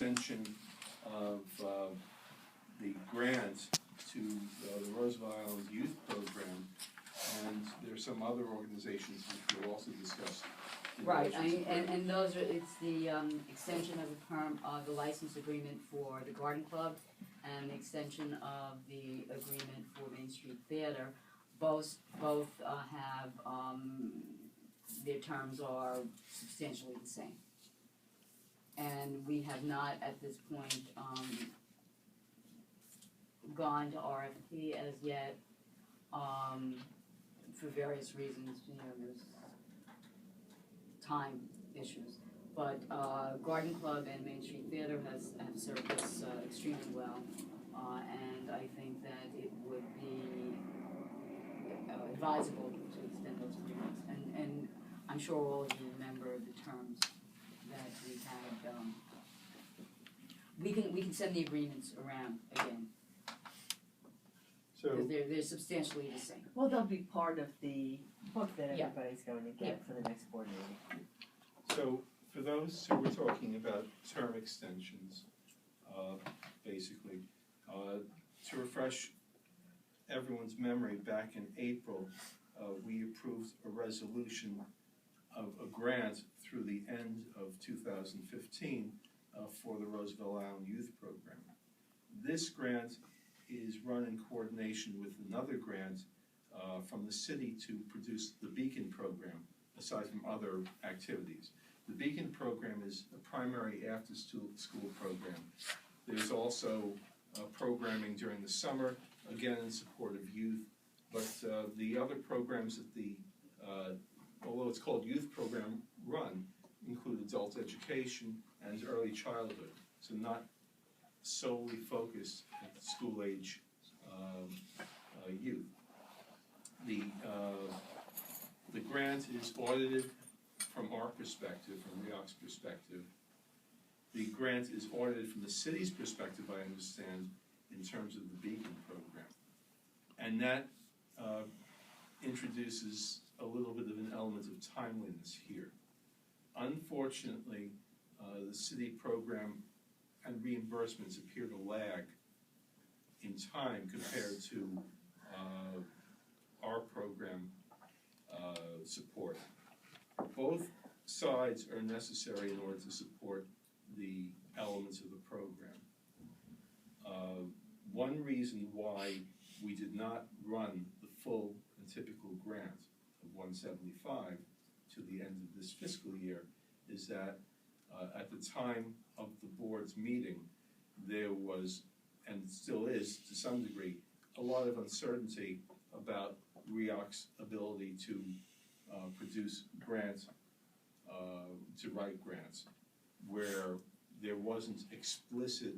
extension of the grant to the Roosevelt Island Youth Program, and there's some other organizations which we'll also discuss. Right, and those are, it's the extension of the term of the license agreement for the Garden Club and the extension of the agreement for Main Street Theater. Both have, their terms are substantially the same. And we have not at this point gone to RFP as yet, for various reasons. You know, there's time issues. But Garden Club and Main Street Theater have served us extremely well, and I think that it would be advisable to extend those agreements. And I'm sure all of you remember the terms that we had. We can send the agreements around again. So They're substantially the same. Well, they'll be part of the book that Yeah. everybody's going to get for the next board meeting. So for those who were talking about term extensions, basically, to refresh everyone's memory, back in April, we approved a resolution of a grant through the end of 2015 for the Roosevelt Island Youth Program. This grant is run in coordination with another grant from the city to produce the Beacon program, aside from other activities. The Beacon program is a primary after-school program. There's also programming during the summer, again in support of youth, but the other programs that the, although it's called youth program run, include adult education and early childhood, so not solely focused at the school age youth. The grant is audited from our perspective, from RIOC's perspective. The grant is audited from the city's perspective, I understand, in terms of the Beacon program. And that introduces a little bit of an element of timeliness here. Unfortunately, the city program and reimbursements appear to lag in time compared to our program support. Both sides are necessary in order to support the elements of the program. One reason why we did not run the full and typical grant of 175 to the end of this fiscal year is that at the time of the board's meeting, there was, and still is to some degree, a lot of uncertainty about RIOC's ability to produce grants, to write grants, where there wasn't explicit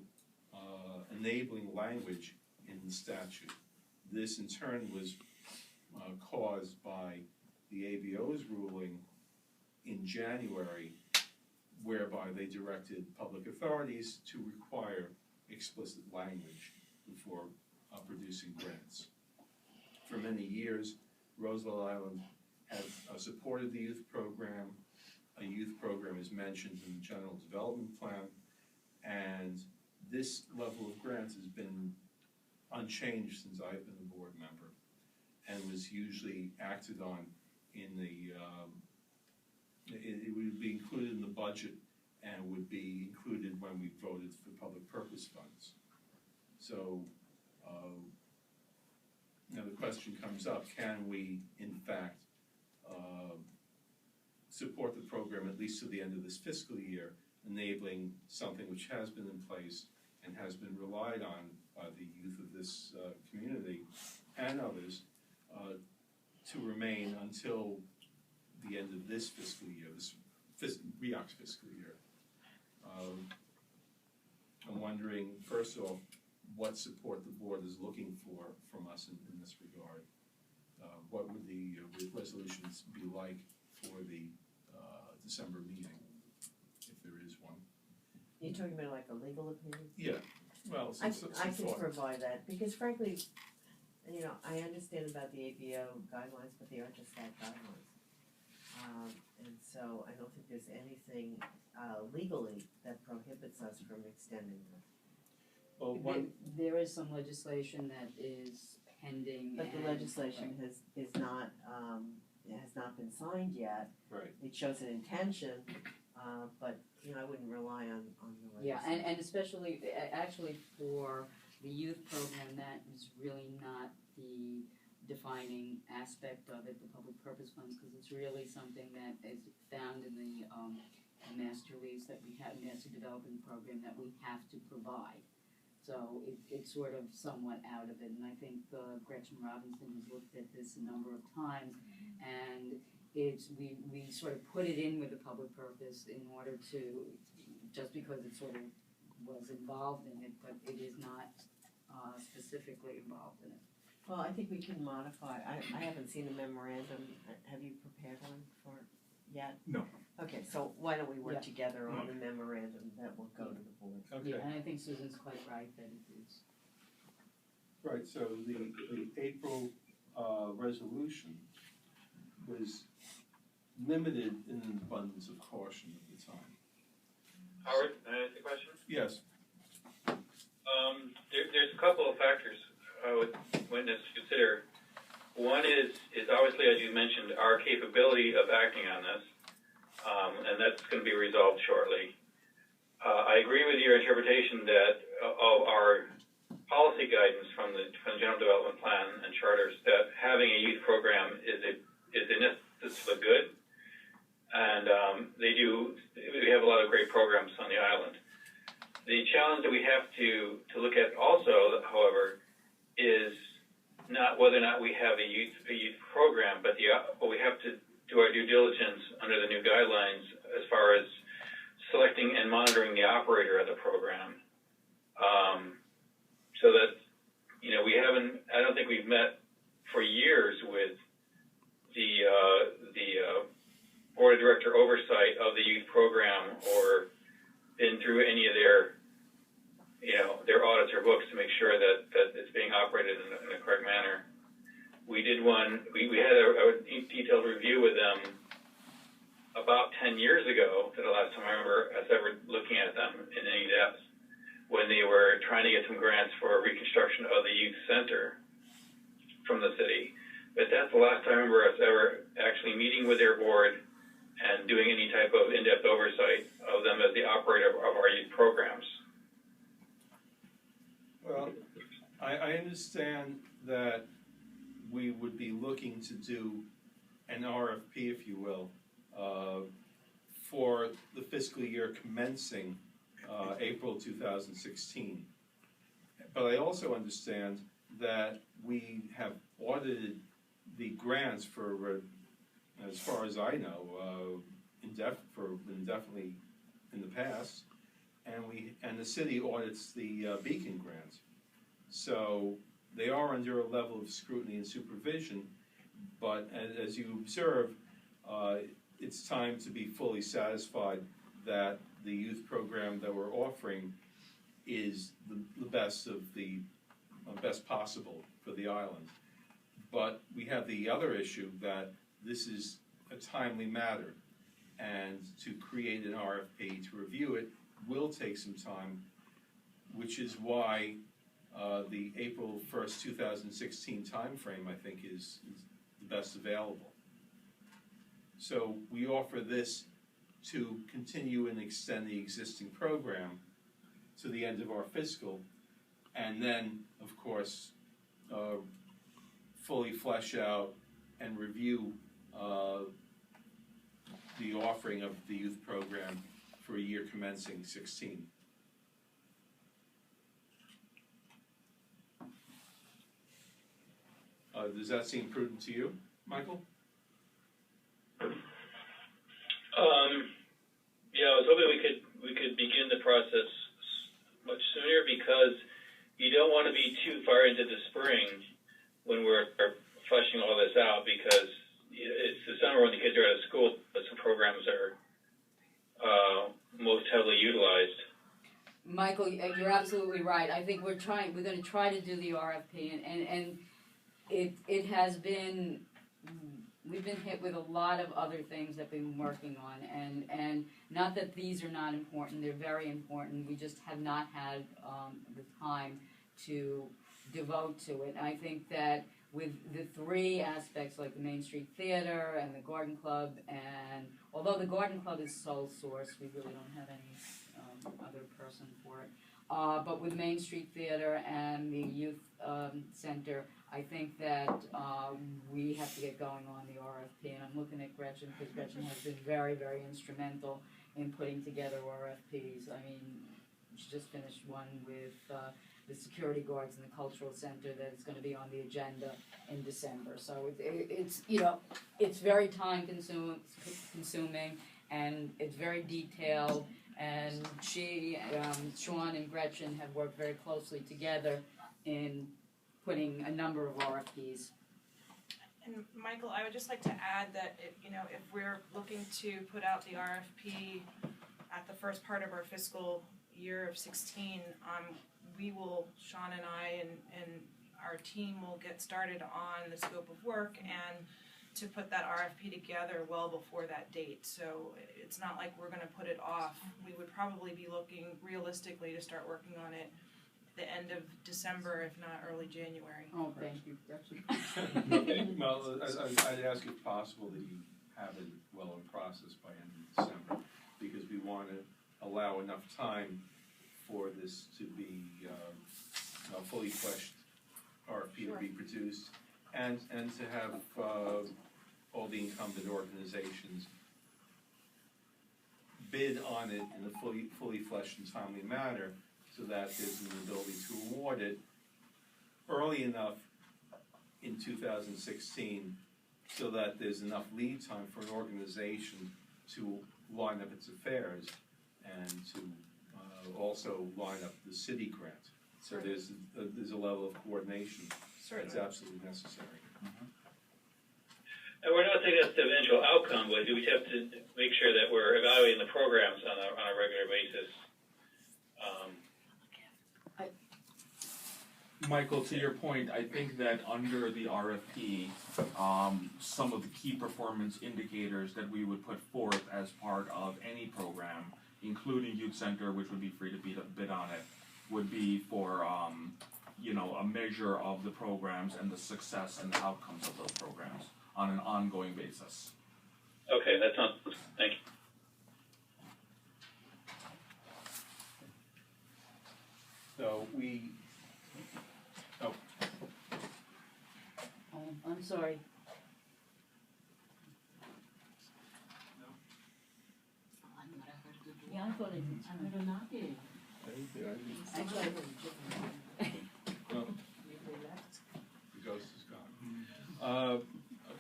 enabling language in the statute. This in turn was caused by the ABO's ruling in January, whereby they directed public authorities to require explicit language before producing grants. For many years, Roosevelt Island has supported the youth program. A youth program is mentioned in the general development plan, and this level of grants has been unchanged since I've been a board member, and was usually acted on in the, it would be included in the budget and would be included when we voted for public purpose funds. So, now the question comes up, can we in fact support the program at least to the end of this fiscal year, enabling something which has been in place and has been relied on by the youth of this community and others to remain until the end of this fiscal year, this RIOC's fiscal year. I'm wondering, first of all, what support the board is looking for from us in this regard. What would the resolutions be like for the December meeting, if there is one? Are you talking about like a legal opinion? Yeah, well, I some can thought. provide that, because frankly, you know, I understand about the ABO guidelines, but they are just that, guidelines. and so I don't think there's anything legally that prohibits us from extending this. Well, There is some legislation that is pending. But the legislation has not been signed yet. right. It shows an intention, but, you know, I wouldn't rely on the Yeah, legislation. and especially, actually for the youth program, that is really not the defining aspect of it, the public purpose funds, because it's really something that is found in the master lease that we have, master development program that we have to provide. So it's sort of somewhat out of it, and I think Gretchen Robinson has looked at this a number of times, and we sort of put it in with the public purpose in order to, just because it sort of was involved in it, but it is not specifically involved in it. Well, I think we can modify, I haven't seen the memorandum, have you prepared one for it yet? No. Okay, so why don't we work Yeah. together on the memorandum that will go to the board? Okay. Yeah, and I think Susan's quite right that it is. Right, so the April resolution was limited in an abundance of caution at the time. Howard, can I ask a question? Yes. There's a couple of factors I would witness to consider. One is obviously, as you mentioned, our capability of acting on this, and that's going to be resolved shortly. I agree with your interpretation that of our policy guidance from the General Development Plan and charters, that having a youth program is a necessity for good, and we have a lot of great programs on the island. The challenge that we have to look at also, however, is not whether or not we have a youth program, but we have to do our due diligence under the new guidelines as far as selecting and monitoring the operator of the program. So that, you know, I don't think we've met for years with the board of director oversight of the youth program, or been through any of their audits or books to make sure that it's being operated in a correct manner. We did we had a detailed review with them about 10 years ago, for the last time I remember us ever looking at them in any depth, when they were trying to get some grants for reconstruction of the youth center from the city. But that's the last time I remember us ever actually meeting with their board and doing any type of in-depth oversight of them as the operator of our youth programs. Well, I understand that we would be looking to do an RFP, if you will, for the fiscal year commencing April 2016. But I also understand that we have audited the grants for, as far as I know, indefinitely in the past, and the city audits the Beacon grants. So they are under a level of scrutiny and supervision, but as you observe, it's time to be fully satisfied that the youth program that we're offering is the best of the best possible for the island. But we have the other issue that this is a timely matter, and to create an RFP to review it will take some time, which is why the April 1st, 2016 timeframe, I think, is the best available. So we offer this to continue and extend the existing program to the end of our fiscal, and then, of course, fully flesh out and review the offering of the youth program for a year commencing 16. Does that seem prudent to you, Michael? Yeah, I was hoping we could begin the process much sooner, because you don't want to be too far into the spring when we're fleshing all this out, because it's the summer when the kids are out of school, but some programs are most heavily utilized. Michael, you're absolutely right. I think we're going to try to do the RFP, and it has been we've been hit with a lot of other things that we've been working on, and not that these are not important, they're very important, we just have not had the time to devote to it. I think that with the three aspects, like the Main Street Theater and the Garden Club, and although the Garden Club is sole source, we really don't have any other person for it. But with Main Street Theater and the Youth Center, I think that we have to get going on the RFP, and I'm looking at Gretchen, because Gretchen has been very, very instrumental in putting together RFPs. I mean, she just finished one with the security guards in the cultural center that is going to be on the agenda in December. So it's you know, it's very time consuming, and it's very detailed. And she, Sean and Gretchen have worked very closely together in putting a number of RFPs. And Michael, I would just like to add that if we're looking to put out the RFP at the first part of our fiscal year of 16, we will, Sean and I and our team will get started on the scope of work and to put that RFP together well before that date. So it's not like we're going to put it off. We would probably be looking realistically to start working on it the end of December, if not early January. Oh, thank you, Gretchen. Okay, well, I'd ask if possible that you have it well in process by end of December, because we want to allow enough time for this to be a fully fleshed RFP to be produced, and to have all the incumbent organizations bid on it in a fully fleshed and timely manner, so that there's an ability to award it early enough in 2016, so that there's enough lead time for an organization to line up its affairs and to also line up the city grant. So there's a level of coordination that's absolutely necessary. And we're not thinking that's the eventual outcome, but we have to make sure that we're evaluating the programs on a regular basis. Michael, to your point, I think that under the RFP, some of the key performance indicators that we would put forth as part of any program, including Youth Center, which would be free to bid on it, would be for a measure of the programs and the success and the outcomes of those programs on an ongoing basis. Okay, that sounds good. Thank you. So I'm sorry. Yeah, I thought it did. Actually, well, the ghost is gone.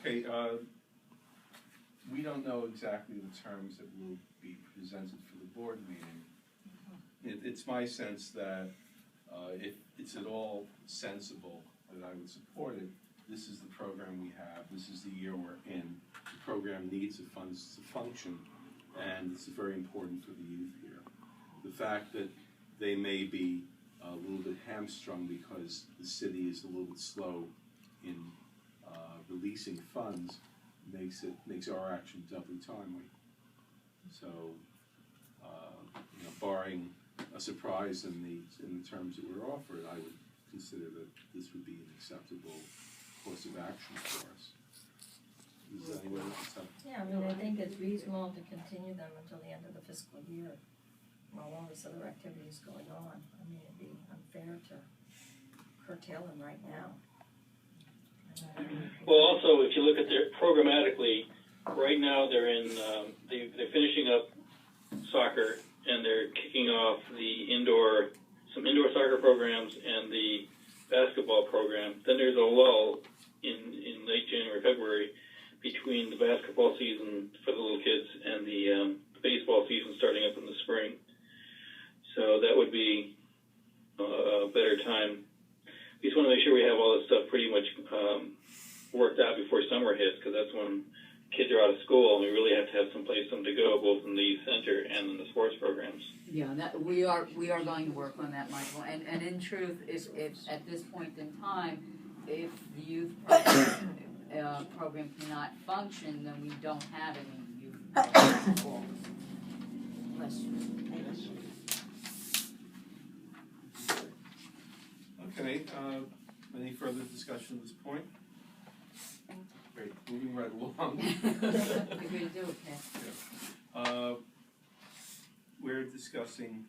Okay, we don't know exactly the terms that will be presented for the board meeting. It's my sense that if it's at all sensible that I would support it, this is the program we have, this is the year we're in. The program needs the funds to function, and it's very important for the youth here. The fact that they may be a little bit hamstrung because the city is a little bit slow in releasing funds makes our action doubly timely. So, barring a surprise in the terms that were offered, I would consider that this would be an acceptable course of action for us. Is anyone else have? Yeah, I think it's reasonable to continue them until the end of the fiscal year while all this other activity is going on. It'd be unfair to curtail them right now. Well, also, if you look at their programmatically, right now they're in they're finishing up soccer, and they're kicking off some indoor soccer programs and the basketball program. Then there's a lull in late January, February between the basketball season for the little kids and the baseball season starting up in the spring. So that would be a better time. We just want to make sure we have all this stuff pretty much worked out before summer hits, because that's when kids are out of school, and we really have to have some place for them to go, both in the youth center and in the sports programs. Yeah, we are going to work on that, Michael. And in truth, if at this point in time, if the youth program, program cannot function, then we don't have any youth programs. Bless you. Okay, any further discussion at this point? Great, moving right along. Agree to do it, Pat. We're discussing